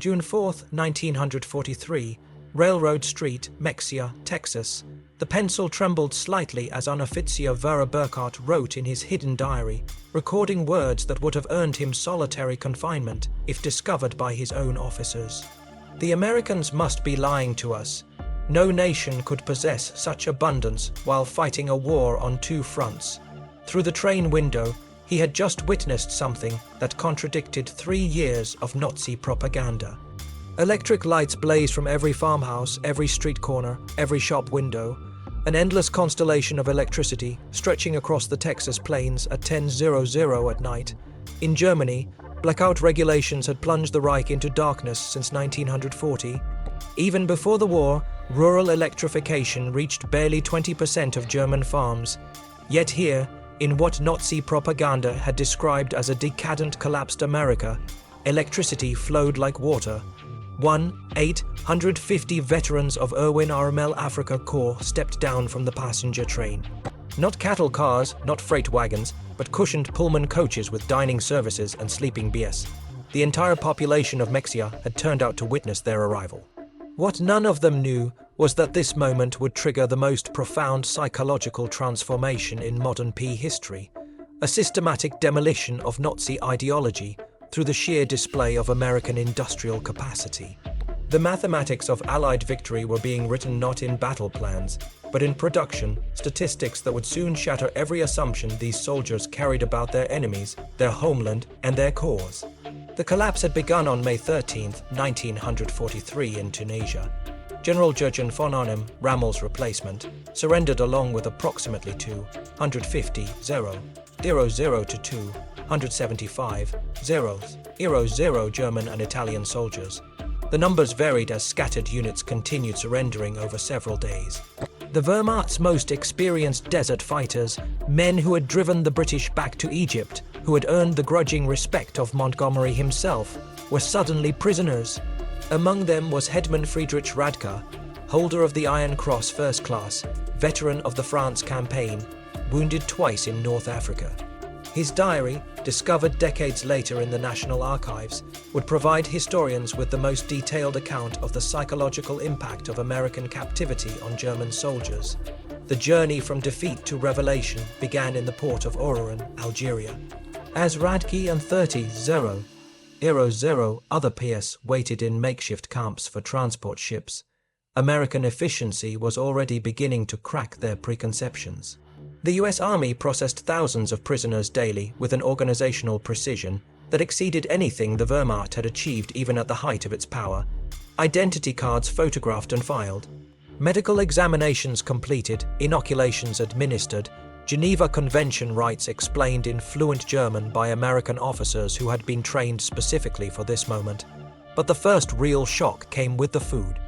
June 4, 1943, Railroad Street, Mexia, Texas. The pencil trembled slightly as Unoffizier Vera Burkhardt wrote in his hidden diary, recording words that would have earned him solitary confinement if discovered by his own officers. The Americans must be lying to us. No nation could possess such abundance while fighting a war on two fronts. Through the train window, he had just witnessed something that contradicted 3 years of Nazi propaganda. Electric lights blaze from every farmhouse, every street corner, every shop window, an endless constellation of electricity stretching across the Texas plains at 10:00 at night. In Germany, blackout regulations had plunged the Reich into darkness since 1940. Even before the war, rural electrification reached barely 20% of German farms. Yet here, in what Nazi propaganda had described as a decadent, collapsed America, electricity flowed like water. 850 veterans of Irwin RML Africa Corps stepped down from the passenger train. Not cattle cars, not freight wagons, but cushioned Pullman coaches with dining services and sleeping BS. The entire population of Mexia had turned out to witness their arrival. What none of them knew was that this moment would trigger the most profound psychological transformation in modern P history, a systematic demolition of Nazi ideology through the sheer display of American industrial capacity. The mathematics of Allied victory were being written not in battle plans, but in production, statistics that would soon shatter every assumption these soldiers carried about their enemies, their homeland, and their cause. The collapse had begun on May 13, 1943 in Tunisia. General Jurgen von Arnim, Rommel's replacement, surrendered along with approximately 250 0 to 275 0 German and Italian soldiers. The numbers varied as scattered units continued surrendering over several days. The Wehrmacht's most experienced desert fighters, men who had driven the British back to Egypt, who had earned the grudging respect of Montgomery himself, were suddenly prisoners. Among them was Hetman Friedrich Radka, holder of the Iron Cross First Class, veteran of the France campaign, wounded twice in North Africa. His diary, discovered decades later in the National Archives, would provide historians with the most detailed account of the psychological impact of American captivity on German soldiers. The journey from defeat to revelation began in the port of Oran, Algeria. As Radke and 30,000 other PS waited in makeshift camps for transport ships, American efficiency was already beginning to crack their preconceptions. The US Army processed thousands of prisoners daily with an organizational precision that exceeded anything the Wehrmacht had achieved even at the height of its power. Identity cards photographed and filed, medical examinations completed, inoculations administered, Geneva Convention rights explained in fluent German by American officers who had been trained specifically for this moment. But the first real shock came with the food.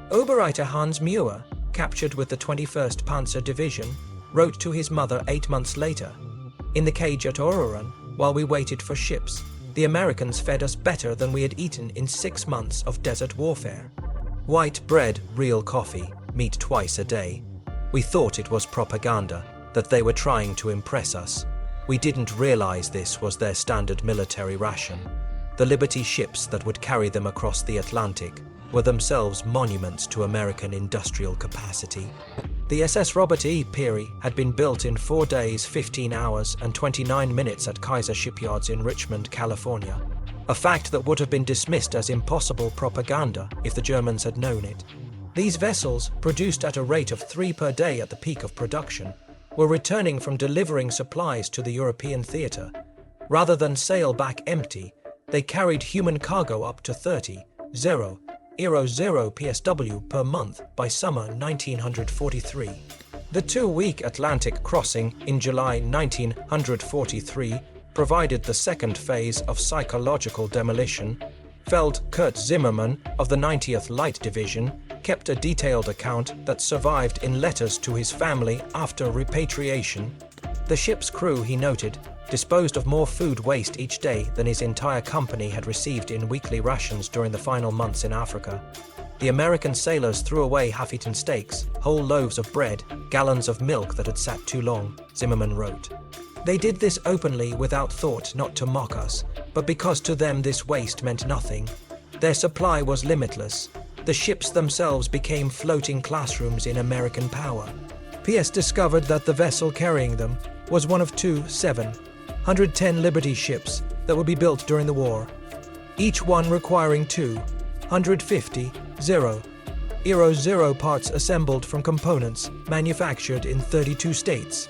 Oberreiter Hans Muir, captured with the 21st Panzer Division, wrote to his mother 8 months later, "In the cage at Oran, while we waited for ships, the Americans fed us better than we had eaten in 6 months of desert warfare. White bread, real coffee, meat twice a day. We thought it was propaganda, that they were trying to impress us. We didn't realize this was their standard military ration. The Liberty ships that would carry them across the Atlantic were themselves monuments to American industrial capacity." The SS Robert E. Peary had been built in 4 days, 15 hours, and 29 minutes at Kaiser Shipyards in Richmond, California, a fact that would have been dismissed as impossible propaganda if the Germans had known it. These vessels, produced at a rate of 3 per day at the peak of production, were returning from delivering supplies to the European theatre. Rather than sail back empty, they carried human cargo up to 30,000 PSW per month by summer 1943. The 2-week Atlantic crossing in July 1943 provided the second phase of psychological demolition. Feld Kurt Zimmermann of the 90th Light Division kept a detailed account that survived in letters to his family after repatriation. The ship's crew, he noted, disposed of more food waste each day than his entire company had received in weekly rations during the final months in Africa. The American sailors threw away half-eaten steaks, whole loaves of bread, gallons of milk that had sat too long, Zimmermann wrote. They did this openly without thought not to mock us, but because to them this waste meant nothing. Their supply was limitless. The ships themselves became floating classrooms in American power. PS discovered that the vessel carrying them was one of two 710 Liberty ships that would be built during the war, each one requiring 250 000 parts assembled from components manufactured in 32 states.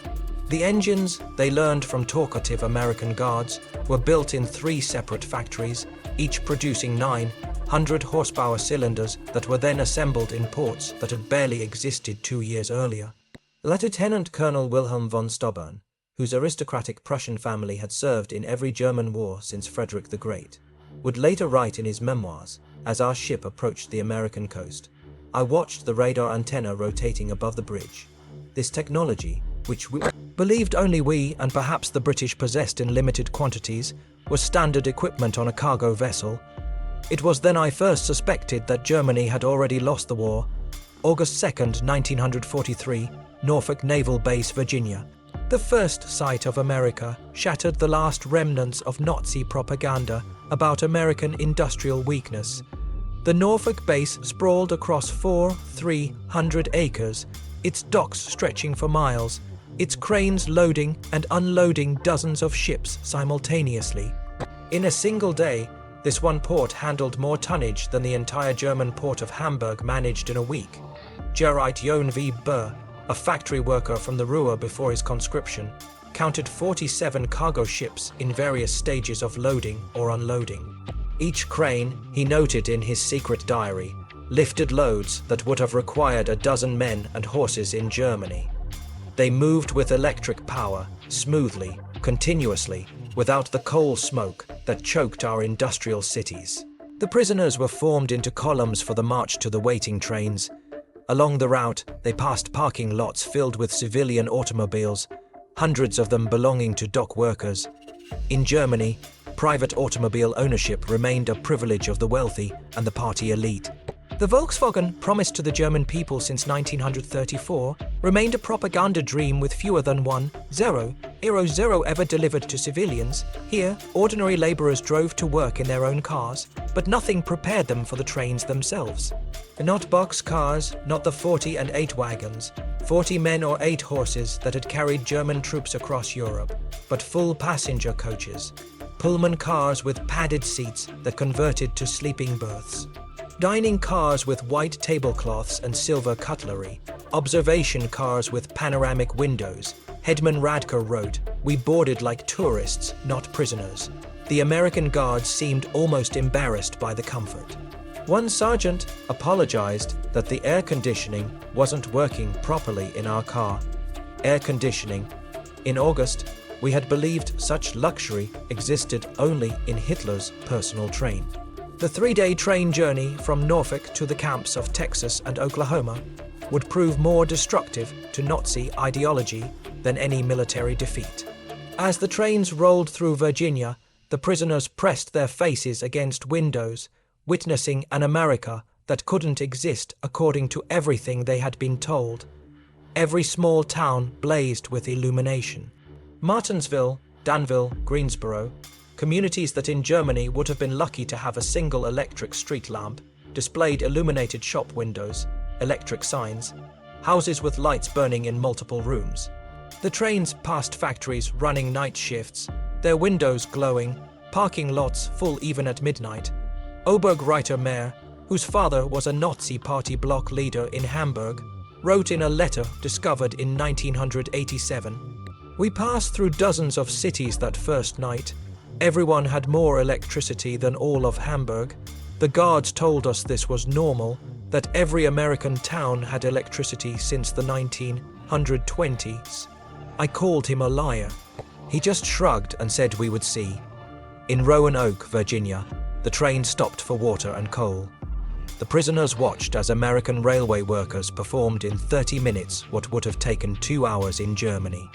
The engines, they learned from talkative American guards, were built in 3 separate factories, each producing 900 horsepower cylinders that were then assembled in ports that had barely existed 2 years earlier. Lieutenant Colonel Wilhelm von Staubbern, whose aristocratic Prussian family had served in every German war since Frederick the Great, would later write in his memoirs, as our ship approached the American coast, "I watched the radar antenna rotating above the bridge. This technology, which we believed only we and perhaps the British possessed in limited quantities, was standard equipment on a cargo vessel. It was then I first suspected that Germany had already lost the war." August 2nd, 1943, Norfolk Naval Base, Virginia. The first sight of America shattered the last remnants of Nazi propaganda about American industrial weakness. The Norfolk base sprawled across 300 acres, its docks stretching for miles, its cranes loading and unloading dozens of ships simultaneously. In a single day, this one port handled more tonnage than the entire German port of Hamburg managed in a week. Gerrit Jon V. Burr, a factory worker from the Ruhr before his conscription, counted 47 cargo ships in various stages of loading or unloading. Each crane, he noted in his secret diary, lifted loads that would have required a dozen men and horses in Germany. They moved with electric power, smoothly, continuously, without the coal smoke that choked our industrial cities. The prisoners were formed into columns for the march to the waiting trains. Along the route, they passed parking lots filled with civilian automobiles, hundreds of them belonging to dock workers. In Germany, private automobile ownership remained a privilege of the wealthy and the party elite. The Volkswagen, promised to the German people since 1934, remained a propaganda dream with fewer than 10 ever delivered to civilians. Here, ordinary laborers drove to work in their own cars, but nothing prepared them for the trains themselves. Not box cars, not the 40 and 8 wagons, 40 men or 8 horses that had carried German troops across Europe, but full passenger coaches, Pullman cars with padded seats that converted to sleeping berths, dining cars with white tablecloths and silver cutlery, observation cars with panoramic windows. Hetman Radke wrote, "We boarded like tourists, not prisoners." The American guards seemed almost embarrassed by the comfort. One sergeant apologized that the air conditioning wasn't working properly in our car. Air conditioning. In August, we had believed such luxury existed only in Hitler's personal train. The 3-day train journey from Norfolk to the camps of Texas and Oklahoma would prove more destructive to Nazi ideology than any military defeat. As the trains rolled through Virginia, the prisoners pressed their faces against windows, witnessing an America that couldn't exist according to everything they had been told. Every small town blazed with illumination. Martinsville, Danville, Greensboro, communities that in Germany would have been lucky to have a single electric street lamp, displayed illuminated shop windows, electric signs, houses with lights burning in multiple rooms. The trains passed factories running night shifts, their windows glowing, parking lots full even at midnight. Obergreiter Mayer, whose father was a Nazi party bloc leader in Hamburg, wrote in a letter discovered in 1987, "We passed through dozens of cities that first night. Everyone had more electricity than all of Hamburg. The guards told us this was normal, that every American town had electricity since the 1920s. I called him a liar. He just shrugged and said we would see." In Roanoke, Virginia, the train stopped for water and coal. The prisoners watched as American railway workers performed in 30 minutes what would have taken 2 hours in Germany.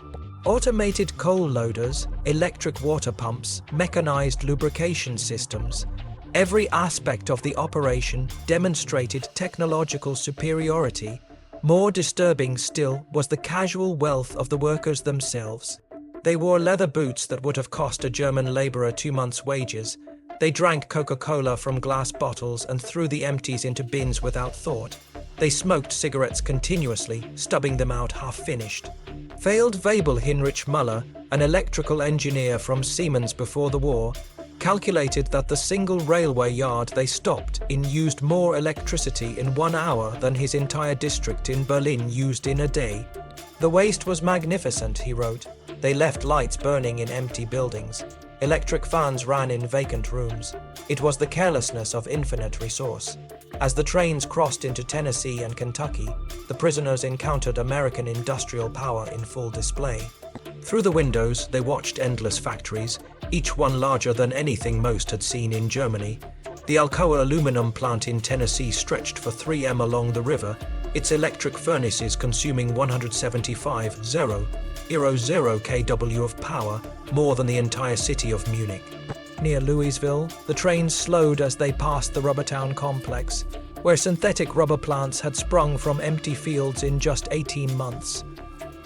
Automated coal loaders, electric water pumps, mechanized lubrication systems. Every aspect of the operation demonstrated technological superiority. More disturbing still was the casual wealth of the workers themselves. They wore leather boots that would have cost a German laborer 2 months' wages, They drank Coca-Cola from glass bottles and threw the empties into bins without thought. They smoked cigarettes continuously, stubbing them out half-finished. Failed Weibel Heinrich Müller, an electrical engineer from Siemens before the war, calculated that the single railway yard they stopped in used more electricity in 1 hour than his entire district in Berlin used in a day. The waste was magnificent, he wrote. They left lights burning in empty buildings. Electric fans ran in vacant rooms. It was the carelessness of infinite resource. As the trains crossed into Tennessee and Kentucky, the prisoners encountered American industrial power in full display. Through the windows, they watched endless factories, each one larger than anything most had seen in Germany. The Alcoa aluminum plant in Tennessee stretched for 3 m along the river, its electric furnaces consuming 175,000 kW of power, more than the entire city of Munich. Near Louisville, the trains slowed as they passed the Rubbertown complex, where synthetic rubber plants had sprung from empty fields in just 18 months.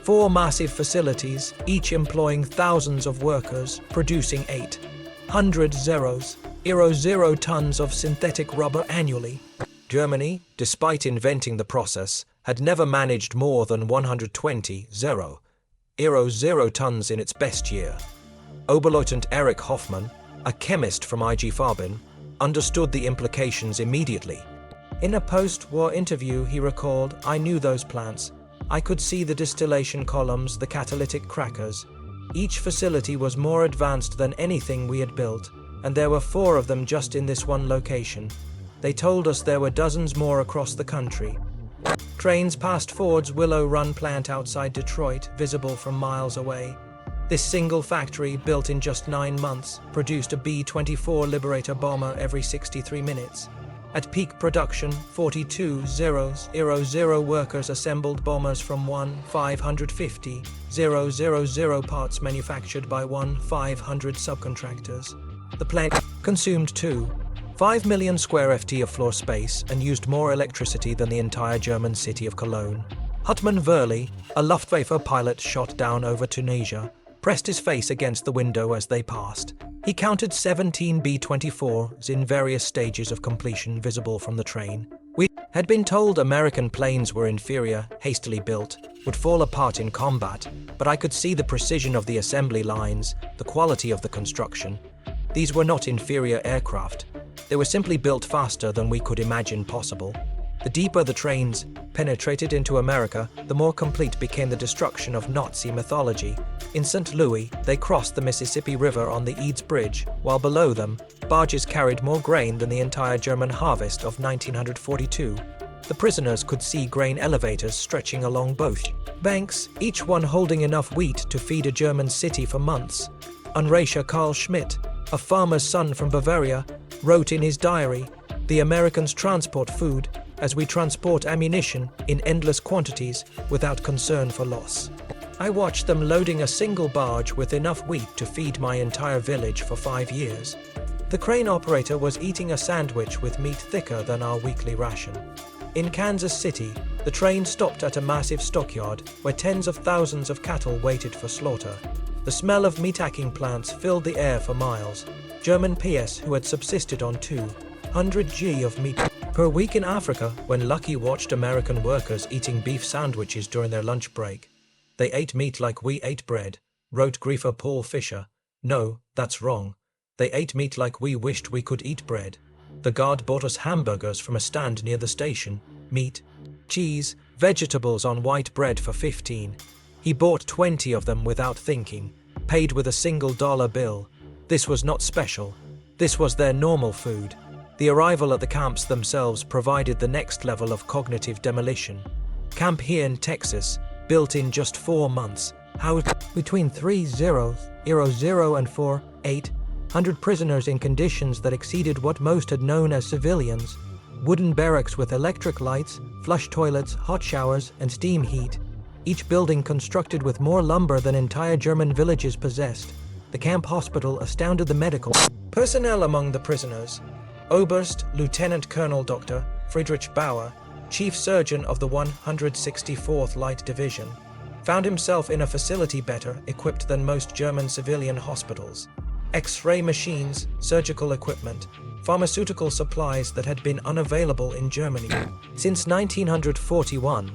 4 massive facilities, each employing thousands of workers, producing 800,000 tons of synthetic rubber annually. Germany, despite inventing the process, had never managed more than 120,000 tons in its best year. Oberleutnant Erich Hoffmann, a chemist from IG Farben, understood the implications immediately. In a post-war interview, he recalled, "I knew those plants. I could see the distillation columns, the catalytic crackers. Each facility was more advanced than anything we had built, and there were 4 of them just in this one location. They told us there were dozens more across the country." Trains passed Ford's Willow Run plant outside Detroit, visible from miles away. This single factory, built in just 9 months, produced a B-24 Liberator bomber every 63 minutes. At peak production, 42,000 workers assembled bombers from 1,550,000 parts manufactured by 1,500 subcontractors. The plant consumed 2.5 million square ft of floor space and used more electricity than the entire German city of Cologne. Hartmann Wehrli, a Luftwaffe pilot shot down over Tunisia, pressed his face against the window as they passed. He counted 17 B-24s in various stages of completion visible from the train. We had been told American planes were inferior, hastily built, would fall apart in combat, but I could see the precision of the assembly lines, the quality of the construction. These were not inferior aircraft. They were simply built faster than we could imagine possible. The deeper the trains penetrated into America, the more complete became the destruction of Nazi mythology. In St. Louis, they crossed the Mississippi River on the Eads Bridge, while below them, barges carried more grain than the entire German harvest of 1942. The prisoners could see grain elevators stretching along both banks, each one holding enough wheat to feed a German city for months. Unreicher Karl Schmidt, a farmer's son from Bavaria, wrote in his diary, "The Americans transport food, as we transport ammunition, in endless quantities, without concern for loss." I watched them loading a single barge with enough wheat to feed my entire village for 5 years. The crane operator was eating a sandwich with meat thicker than our weekly ration. In Kansas City, the train stopped at a massive stockyard where tens of thousands of cattle waited for slaughter. The smell of meatpacking plants filled the air for miles. German PS who had subsisted on 200 g of meat per week in Africa when Lucky watched American workers eating beef sandwiches during their lunch break. "They ate meat like we ate bread," wrote griefer Paul Fischer. "No, that's wrong. They ate meat like we wished we could eat bread. The guard bought us hamburgers from a stand near the station. Meat, cheese, vegetables on white bread for 15. He bought 20 of them without thinking, paid with a single dollar bill. This was not special. This was their normal food." The arrival at the camps themselves provided the next level of cognitive demolition. Camp Hearn, Texas, built in just 4 months, housed between 3,000 and 4,800 prisoners in conditions that exceeded what most had known as civilians. Wooden barracks with electric lights, flush toilets, hot showers, and steam heat. Each building constructed with more lumber than entire German villages possessed. The camp hospital astounded the medical personnel among the prisoners. Oberst Lieutenant Colonel Dr. Friedrich Bauer, chief surgeon of the 164th Light Division, found himself in a facility better equipped than most German civilian hospitals. X-ray machines, surgical equipment, pharmaceutical supplies that had been unavailable in Germany since 1941,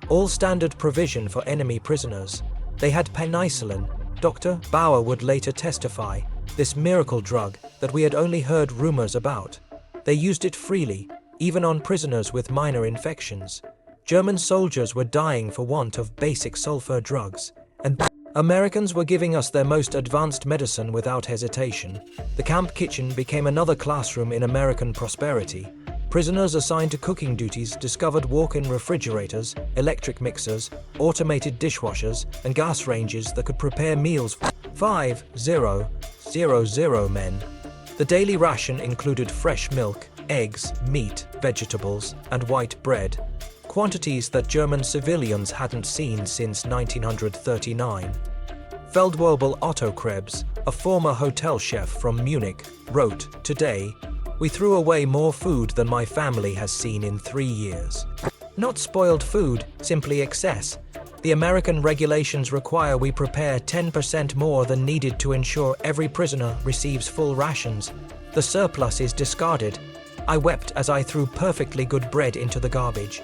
all standard provision for enemy prisoners. They had penicillin. Dr. Bauer would later testify, this miracle drug that we had only heard rumors about. They used it freely, even on prisoners with minor infections. German soldiers were dying for want of basic sulfur drugs, and Americans were giving us their most advanced medicine without hesitation. The camp kitchen became another classroom in American prosperity. Prisoners assigned to cooking duties discovered walk-in refrigerators, electric mixers, automated dishwashers, and gas ranges that could prepare meals for 5,000 men. The daily ration included fresh milk, eggs, meat, vegetables, and white bread, quantities that German civilians hadn't seen since 1939. Feldwebel Otto Krebs, a former hotel chef from Munich, wrote, "Today, we threw away more food than my family has seen in 3 years." Not spoiled food, simply excess. The American regulations require we prepare 10% more than needed to ensure every prisoner receives full rations. The surplus is discarded. I wept as I threw perfectly good bread into the garbage.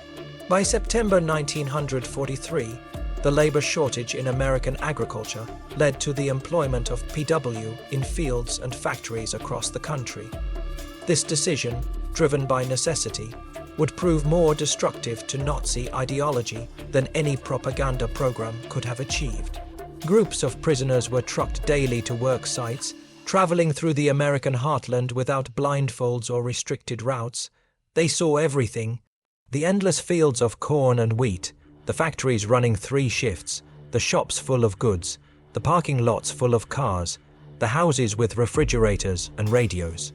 By September 1943, the labor shortage in American agriculture led to the employment of PW in fields and factories across the country. This decision, driven by necessity, would prove more destructive to Nazi ideology than any propaganda program could have achieved. Groups of prisoners were trucked daily to work sites, traveling through the American heartland without blindfolds or restricted routes. They saw everything: the endless fields of corn and wheat, the factories running 3 shifts, the shops full of goods, the parking lots full of cars, the houses with refrigerators and radios.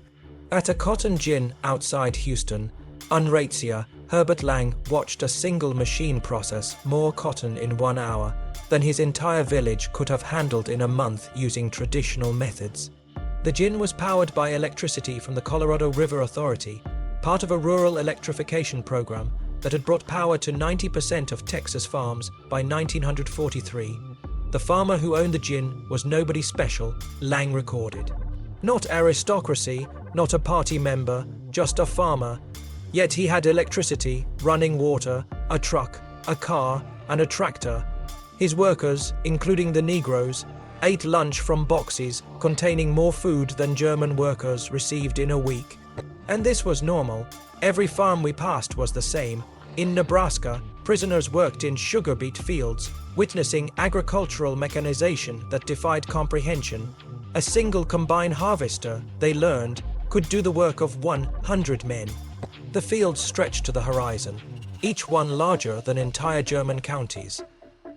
At a cotton gin outside Houston, Unratia, Herbert Lang watched a single machine process more cotton in 1 hour than his entire village could have handled in a month using traditional methods. The gin was powered by electricity from the Colorado River Authority, part of a rural electrification program that had brought power to 90% of Texas farms by 1943. The farmer who owned the gin was nobody special, Lang recorded. Not aristocracy, not a party member, just a farmer. Yet he had electricity, running water, a truck, a car, and a tractor. His workers, including the Negroes, ate lunch from boxes containing more food than German workers received in a week. And this was normal. Every farm we passed was the same. In Nebraska, prisoners worked in sugar beet fields, witnessing agricultural mechanization that defied comprehension. A single combine harvester, they learned, could do the work of 100 men. The fields stretched to the horizon, each one larger than entire German counties.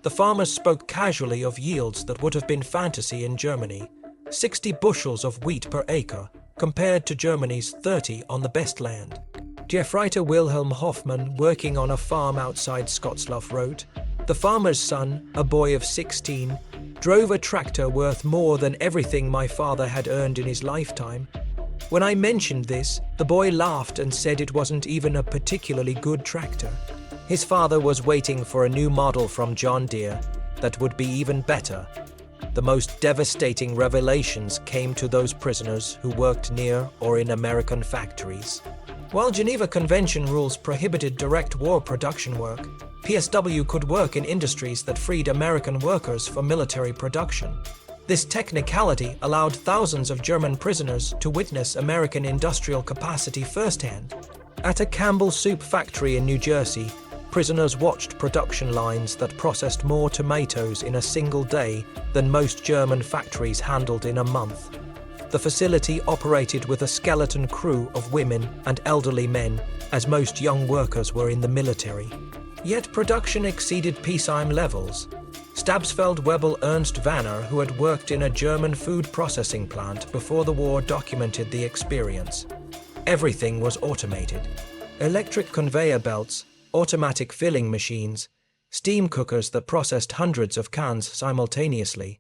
The farmers spoke casually of yields that would have been fantasy in Germany: 60 bushels of wheat per acre, compared to Germany's 30 on the best land. Gefreiter Wilhelm Hoffmann, working on a farm outside Scottslough, wrote, "The farmer's son, a boy of 16, drove a tractor worth more than everything my father had earned in his lifetime. When I mentioned this, the boy laughed and said it wasn't even a particularly good tractor. His father was waiting for a new model from John Deere that would be even better." The most devastating revelations came to those prisoners who worked near or in American factories. While Geneva Convention rules prohibited direct war production work, PSW could work in industries that freed American workers for military production. This technicality allowed thousands of German prisoners to witness American industrial capacity firsthand. At a Campbell soup factory in New Jersey, prisoners watched production lines that processed more tomatoes in a single day than most German factories handled in a month. The facility operated with a skeleton crew of women and elderly men, as most young workers were in the military. Yet production exceeded peacetime levels. Stabsfeld-Webel Ernst Vanner, who had worked in a German food processing plant before the war, documented the experience. Everything was automated. Electric conveyor belts, automatic filling machines, steam cookers that processed hundreds of cans simultaneously.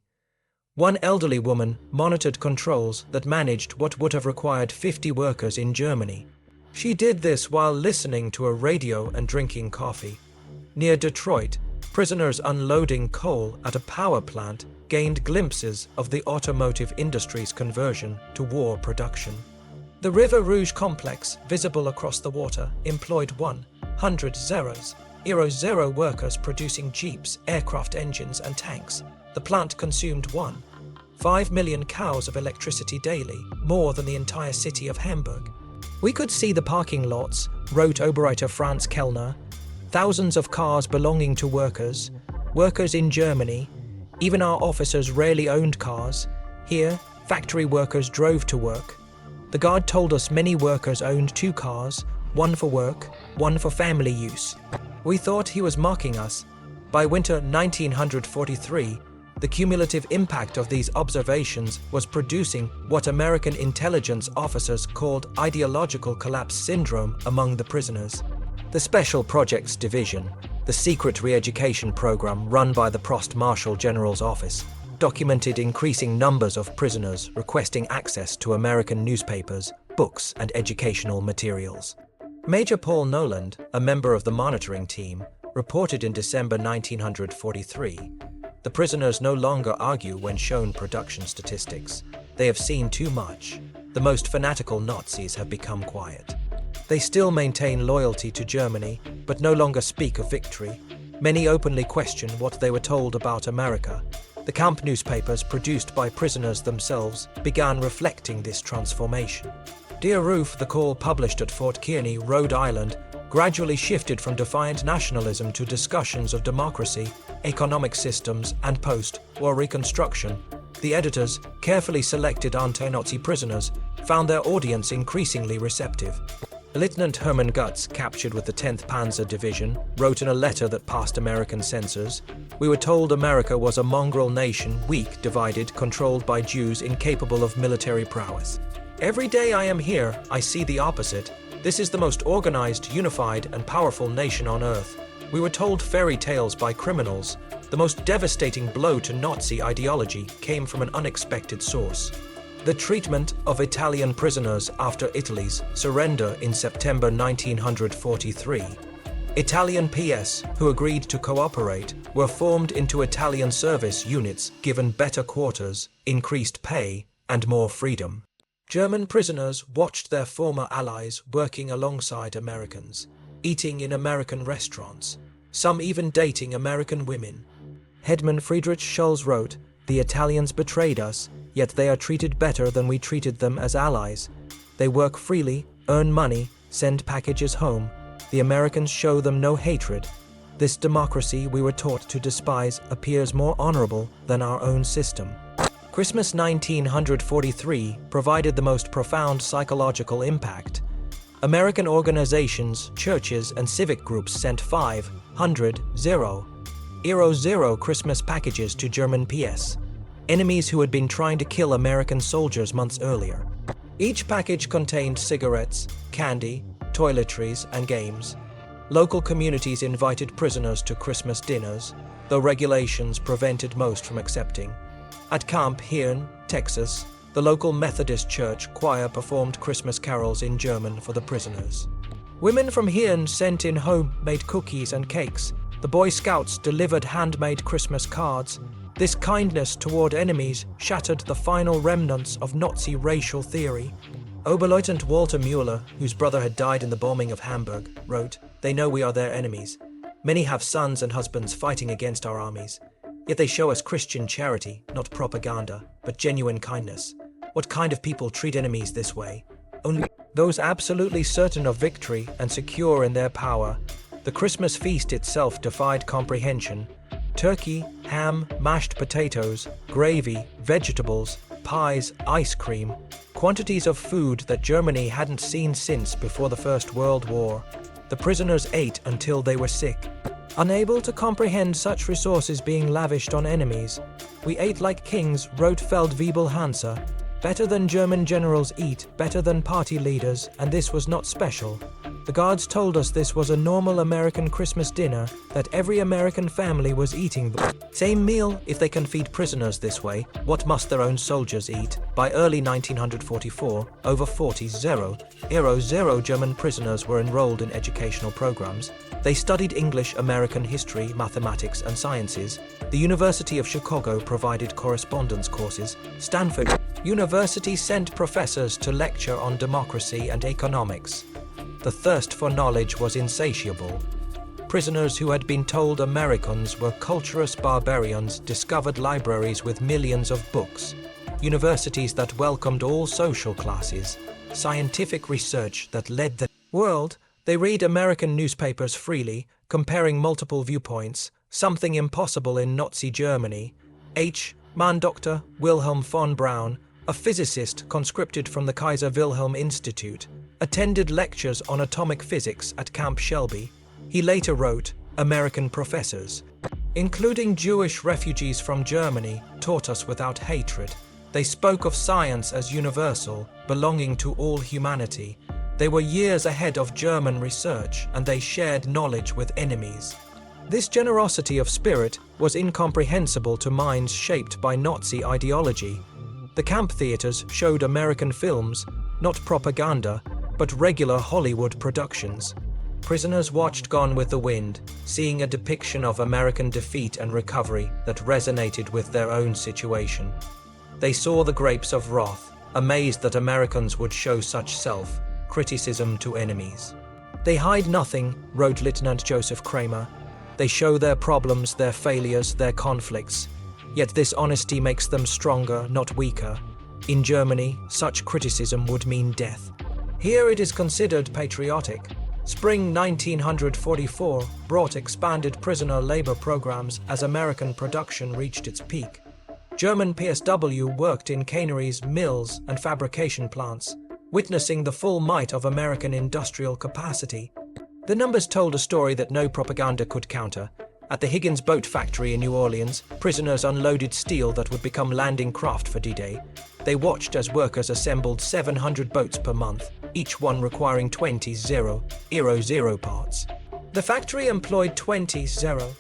One elderly woman monitored controls that managed what would have required 50 workers in Germany. She did this while listening to a radio and drinking coffee. Near Detroit, prisoners unloading coal at a power plant gained glimpses of the automotive industry's conversion to war production. The River Rouge complex, visible across the water, employed 100 zero workers producing jeeps, aircraft engines, and tanks. The plant consumed 1.5 million cows of electricity daily, more than the entire city of Hamburg. We could see the parking lots, wrote Oberreiter Franz Kellner, thousands of cars belonging to workers in Germany. Even our officers rarely owned cars. Here, factory workers drove to work. The guard told us many workers owned 2 cars, one for work, one for family use. We thought he was mocking us. By winter 1943, the cumulative impact of these observations was producing what American intelligence officers called ideological collapse syndrome among the prisoners. The Special Projects Division, the secret re-education program run by the Prost Marshal General's Office, documented increasing numbers of prisoners requesting access to American newspapers, books, and educational materials. Major Paul Noland, a member of the monitoring team, reported in December 1943, "The prisoners no longer argue when shown production statistics. They have seen too much. The most fanatical Nazis have become quiet. They still maintain loyalty to Germany, but no longer speak of victory. Many openly question what they were told about America." The camp newspapers produced by prisoners themselves began reflecting this transformation. Dear Ruth, the call published at Fort Kearny, Rhode Island, gradually shifted from defiant nationalism to discussions of democracy, economic systems, and post-war reconstruction. The editors, carefully selected anti-Nazi prisoners, found their audience increasingly receptive. Lieutenant Hermann Gutz, captured with the 10th Panzer Division, wrote in a letter that passed American censors, "We were told America was a mongrel nation, weak, divided, controlled by Jews incapable of military prowess. Every day I am here, I see the opposite. This is the most organized, unified, and powerful nation on earth. We were told fairy tales by criminals. The most devastating blow to Nazi ideology came from an unexpected source. The treatment of Italian prisoners after Italy's surrender in September 1943. Italian PS, who agreed to cooperate, were formed into Italian service units given better quarters, increased pay, and more freedom. German prisoners watched their former allies working alongside Americans, eating in American restaurants, some even dating American women." Headman Friedrich Schulz wrote, "The Italians betrayed us, yet they are treated better than we treated them as allies. They work freely, earn money, send packages home. The Americans show them no hatred. This democracy we were taught to despise appears more honorable than our own system." Christmas 1943 provided the most profound psychological impact. American organizations, churches, and civic groups sent 500 Christmas packages to German PS, enemies who had been trying to kill American soldiers months earlier. Each package contained cigarettes, candy, toiletries, and games. Local communities invited prisoners to Christmas dinners, though regulations prevented most from accepting. At Camp Hearn, Texas, the local Methodist church choir performed Christmas carols in German for the prisoners. Women from Hearn sent in homemade cookies and cakes. The Boy Scouts delivered handmade Christmas cards. This kindness toward enemies shattered the final remnants of Nazi racial theory. Oberleutnant Walter Mueller, whose brother had died in the bombing of Hamburg, wrote, "They know we are their enemies. Many have sons and husbands fighting against our armies. Yet they show us Christian charity, not propaganda, but genuine kindness. What kind of people treat enemies this way? Only those absolutely certain of victory and secure in their power." The Christmas feast itself defied comprehension. Turkey, ham, mashed potatoes, gravy, vegetables, pies, ice cream, quantities of food that Germany hadn't seen since before the First World War. The prisoners ate until they were sick. Unable to comprehend such resources being lavished on enemies, "We ate like kings," wrote Feldwebel Hansa. "Better than German generals eat, better than party leaders, and this was not special. The guards told us this was a normal American Christmas dinner that every American family was eating. Same meal. If they can feed prisoners this way, what must their own soldiers eat? By early 1944, over 40,000 German prisoners were enrolled in educational programs. They studied English, American history, mathematics, and sciences. The University of Chicago provided correspondence courses. Stanford University sent professors to lecture on democracy and economics. The thirst for knowledge was insatiable. Prisoners who had been told Americans were cultureless barbarians discovered libraries with millions of books, universities that welcomed all social classes, scientific research that led the world. They read American newspapers freely, comparing multiple viewpoints, something impossible in Nazi Germany. Dr. Wilhelm von Braun, a physicist conscripted from the Kaiser Wilhelm Institute, attended lectures on atomic physics at Camp Shelby. He later wrote, American professors, including Jewish refugees from Germany, taught us without hatred. They spoke of science as universal, belonging to all humanity. They were years ahead of German research, and they shared knowledge with enemies. This generosity of spirit was incomprehensible to minds shaped by Nazi ideology. The camp theaters showed American films, not propaganda, but regular Hollywood productions. Prisoners watched Gone with the Wind, seeing a depiction of American defeat and recovery that resonated with their own situation. They saw the grapes of wrath, amazed that Americans would show such self-criticism to enemies. They hide nothing, wrote Lieutenant Joseph Kramer. They show their problems, their failures, their conflicts. Yet this honesty makes them stronger, not weaker. In Germany, such criticism would mean death. Here it is considered patriotic. Spring 1944 brought expanded prisoner labor programs as American production reached its peak. German PSW worked in canneries, mills, and fabrication plants, witnessing the full might of American industrial capacity. The numbers told a story that no propaganda could counter. At the Higgins Boat Factory in New Orleans, prisoners unloaded steel that would become landing craft for D-Day. They watched as workers assembled 700 boats per month, each one requiring 20 0 parts. The factory employed 20 0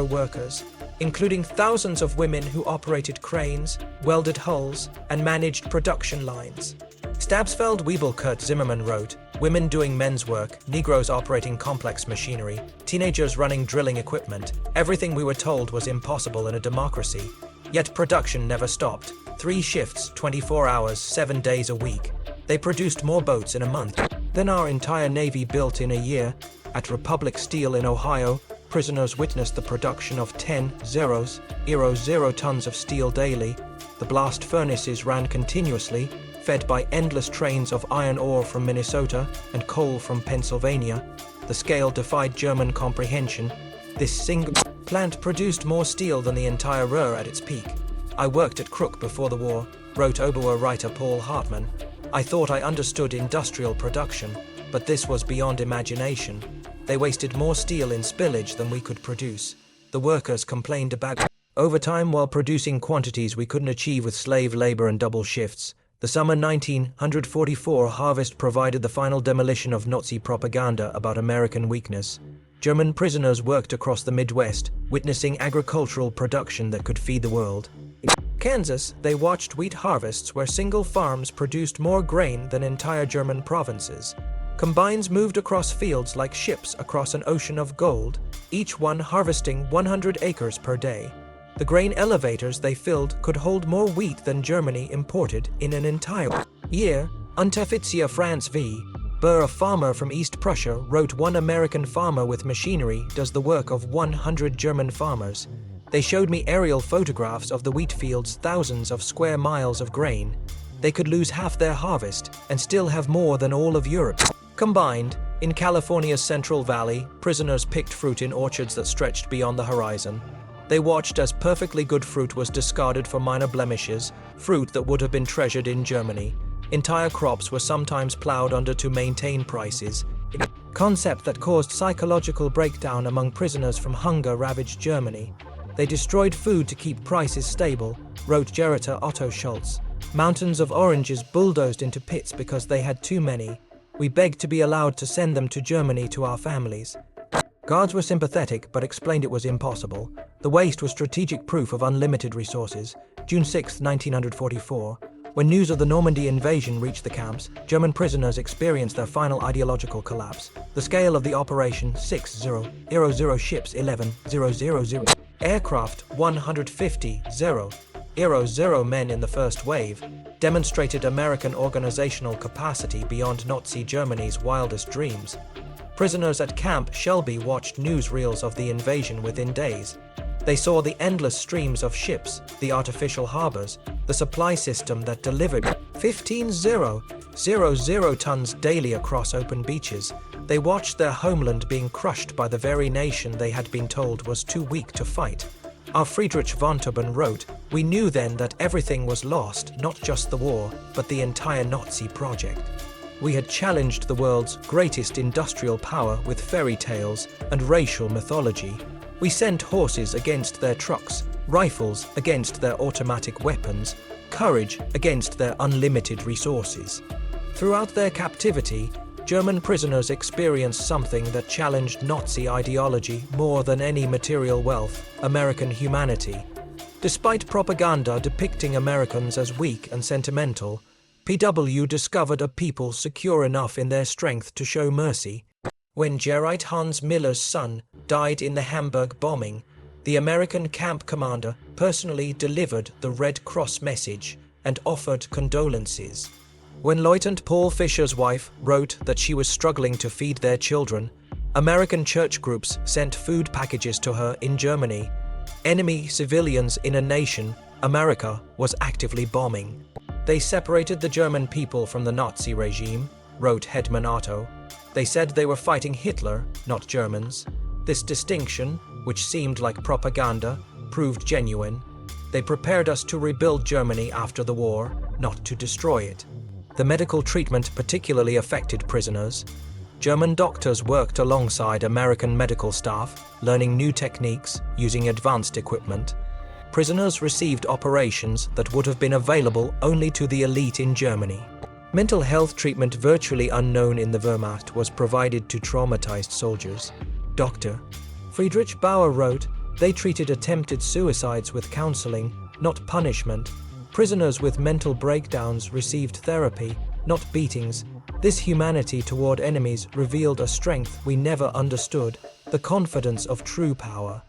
workers, including thousands of women who operated cranes, welded hulls, and managed production lines. Stabsfeld Wiebel Kurt Zimmerman wrote, women doing men's work, Negroes operating complex machinery, teenagers running drilling equipment. Everything we were told was impossible in a democracy. Yet production never stopped. 3 shifts, 24 hours, 7 days a week. They produced more boats in a month than our entire Navy built in a year. At Republic Steel in Ohio, prisoners witnessed the production of 10 tons of steel daily. The blast furnaces ran continuously, fed by endless trains of iron ore from Minnesota and coal from Pennsylvania. The scale defied German comprehension. This single plant produced more steel than the entire Ruhr at its peak. I worked at Crook before the war, wrote Oboe writer Paul Hartman. I thought I understood industrial production, but this was beyond imagination. They wasted more steel in spillage than we could produce. The workers complained about overtime while producing quantities we couldn't achieve with slave labor and double shifts. The summer 1944 harvest provided the final demolition of Nazi propaganda about American weakness. German prisoners worked across the Midwest, witnessing agricultural production that could feed the world. In Kansas, they watched wheat harvests where single farms produced more grain than entire German provinces. Combines moved across fields like ships across an ocean of gold, each one harvesting 100 acres per day. The grain elevators they filled could hold more wheat than Germany imported in an entire year. Unteroffizier Franz V. Burr, a farmer from East Prussia, wrote, one American farmer with machinery does the work of 100 German farmers. They showed me aerial photographs of the wheat fields, thousands of square miles of grain. They could lose half their harvest and still have more than all of Europe combined. In California's Central Valley, prisoners picked fruit in orchards that stretched beyond the horizon. They watched as perfectly good fruit was discarded for minor blemishes, fruit that would have been treasured in Germany. Entire crops were sometimes plowed under to maintain prices, a concept that caused psychological breakdown among prisoners from hunger-ravaged Germany. They destroyed food to keep prices stable, wrote Geriter Otto Schultz. Mountains of oranges bulldozed into pits because they had too many. We begged to be allowed to send them to Germany to our families. Guards were sympathetic but explained it was impossible. The waste was strategic proof of unlimited resources. June 6, 1944. When news of the Normandy invasion reached the camps, German prisoners experienced their final ideological collapse. The scale of the operation: 6,000 ships, 11,000 aircraft, 150,000 men in the first wave, demonstrated American organizational capacity beyond Nazi Germany's wildest dreams. Prisoners at Camp Shelby watched newsreels of the invasion within days. They saw the endless streams of ships, the artificial harbors, the supply system that delivered 15,000 tons daily across open beaches. They watched their homeland being crushed by the very nation they had been told was too weak to fight. Our Friedrich von Tauben wrote, "We knew then that everything was lost, not just the war, but the entire Nazi project. We had challenged the world's greatest industrial power with fairy tales and racial mythology. We sent horses against their trucks, rifles against their automatic weapons, courage against their unlimited resources." Throughout their captivity, German prisoners experienced something that challenged Nazi ideology more than any material wealth: American humanity. Despite propaganda depicting Americans as weak and sentimental, PW discovered a people secure enough in their strength to show mercy. When Gerrit Hans Miller's son died in the Hamburg bombing, the American camp commander personally delivered the Red Cross message and offered condolences. When Lieutenant Paul Fisher's wife wrote that she was struggling to feed their children, American church groups sent food packages to her in Germany. Enemy civilians in a nation, America, was actively bombing. They separated the German people from the Nazi regime, wrote Hetman Otto. They said they were fighting Hitler, not Germans. This distinction, which seemed like propaganda, proved genuine. They prepared us to rebuild Germany after the war, not to destroy it. The medical treatment particularly affected prisoners. German doctors worked alongside American medical staff, learning new techniques, using advanced equipment. Prisoners received operations that would have been available only to the elite in Germany. Mental health treatment virtually unknown in the Wehrmacht was provided to traumatized soldiers. Dr. Friedrich Bauer wrote, "They treated attempted suicides with counseling, not punishment. Prisoners with mental breakdowns received therapy, not beatings. This humanity toward enemies revealed a strength we never understood, the confidence of true power."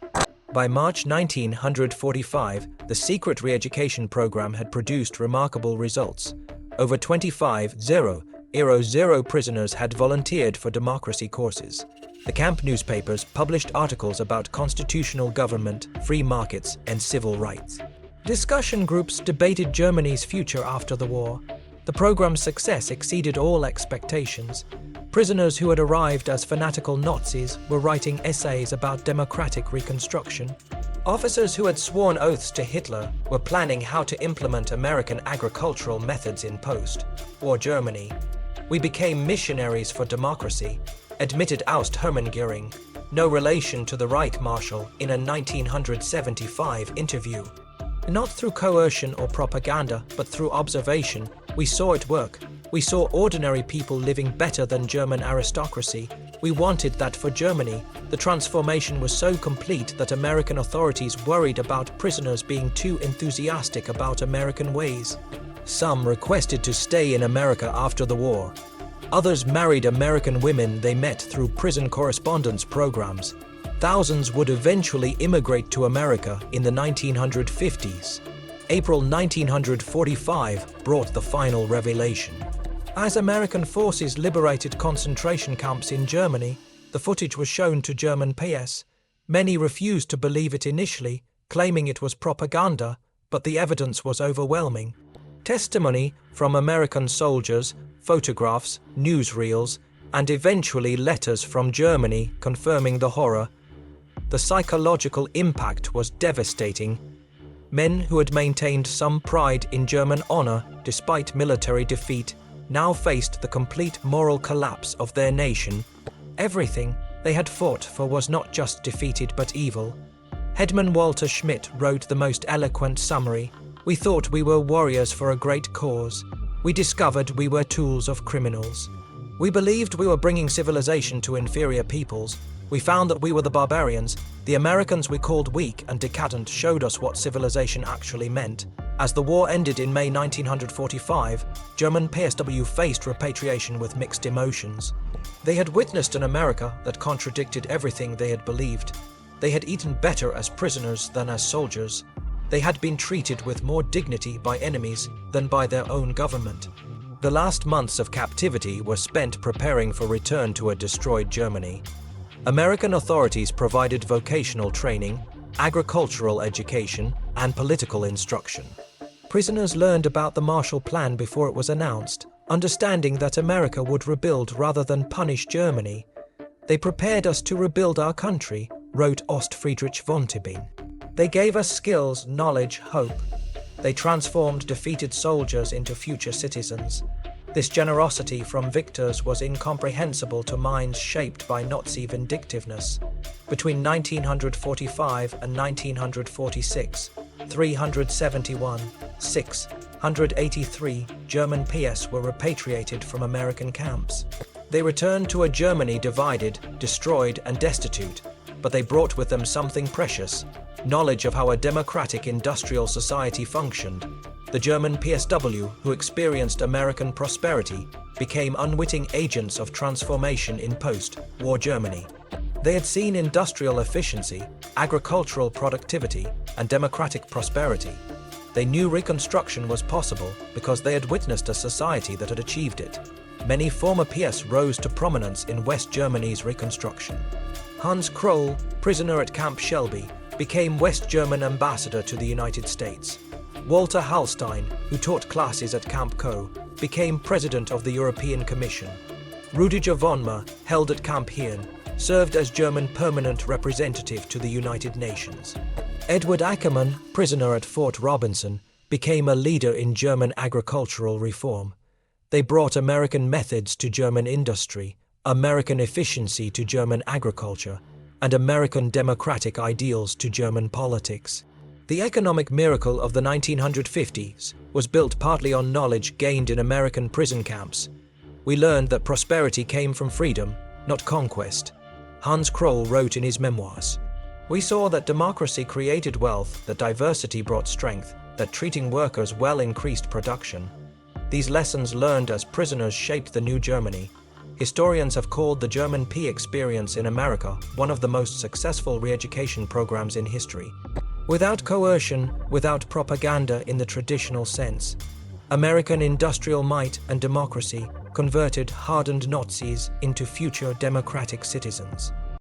By March 1945, the secret re-education program had produced remarkable results. Over 25,000 prisoners had volunteered for democracy courses. The camp newspapers published articles about constitutional government, free markets, and civil rights. Discussion groups debated Germany's future after the war. The program's success exceeded all expectations. Prisoners who had arrived as fanatical Nazis were writing essays about democratic reconstruction. Officers who had sworn oaths to Hitler were planning how to implement American agricultural methods in post-war Germany. We became missionaries for democracy, admitted Aust Hermann Göring, no relation to the Reich Marshal, in a 1975 interview. Not through coercion or propaganda, but through observation, we saw it work. We saw ordinary people living better than German aristocracy. We wanted that for Germany. The transformation was so complete that American authorities worried about prisoners being too enthusiastic about American ways. Some requested to stay in America after the war. Others married American women they met through prison correspondence programs. Thousands would eventually immigrate to America in the 1950s. April 1945 brought the final revelation. As American forces liberated concentration camps in Germany, the footage was shown to German PS. Many refused to believe it initially, claiming it was propaganda, but the evidence was overwhelming. Testimony from American soldiers, photographs, newsreels, and eventually letters from Germany confirming the horror. The psychological impact was devastating. Men who had maintained some pride in German honor despite military defeat now faced the complete moral collapse of their nation. Everything they had fought for was not just defeated but evil. Hedman Walter Schmidt wrote the most eloquent summary. "We thought we were warriors for a great cause. We discovered we were tools of criminals." We believed we were bringing civilization to inferior peoples. We found that we were the barbarians. The Americans we called weak and decadent showed us what civilization actually meant. As the war ended in May 1945, German PSW faced repatriation with mixed emotions. They had witnessed an America that contradicted everything they had believed. They had eaten better as prisoners than as soldiers. They had been treated with more dignity by enemies than by their own government. The last months of captivity were spent preparing for return to a destroyed Germany. American authorities provided vocational training, agricultural education, and political instruction. Prisoners learned about the Marshall Plan before it was announced, understanding that America would rebuild rather than punish Germany. They prepared us to rebuild our country, wrote Ostfriedrich von Tibin. They gave us skills, knowledge, hope. They transformed defeated soldiers into future citizens. This generosity from victors was incomprehensible to minds shaped by Nazi vindictiveness. Between 1945 and 1946, 683 German PS were repatriated from American camps. They returned to a Germany divided, destroyed, and destitute, but they brought with them something precious: knowledge of how a democratic industrial society functioned. The German PSW, who experienced American prosperity, became unwitting agents of transformation in post-war Germany. They had seen industrial efficiency, agricultural productivity, and democratic prosperity. They knew Reconstruction was possible because they had witnessed a society that had achieved it. Many former PS rose to prominence in West Germany's Reconstruction. Hans Kroll, prisoner at Camp Shelby, became West German ambassador to the United States. Walter Hallstein, who taught classes at Camp Co., became president of the European Commission. Rudiger Vonmer, held at Camp Hien, served as German permanent representative to the United Nations. Edward Ackerman, prisoner at Fort Robinson, became a leader in German agricultural reform. They brought American methods to German industry, American efficiency to German agriculture, and American democratic ideals to German politics. The economic miracle of the 1950s was built partly on knowledge gained in American prison camps. We learned that prosperity came from freedom, not conquest. Hans Kroll wrote in his memoirs, "We saw that democracy created wealth, that diversity brought strength, that treating workers well increased production. These lessons learned as prisoners shaped the new Germany. Historians have called the German P experience in America one of the most successful re-education programs in history. Without coercion, without propaganda in the traditional sense, American industrial might and democracy converted hardened Nazis into future democratic citizens."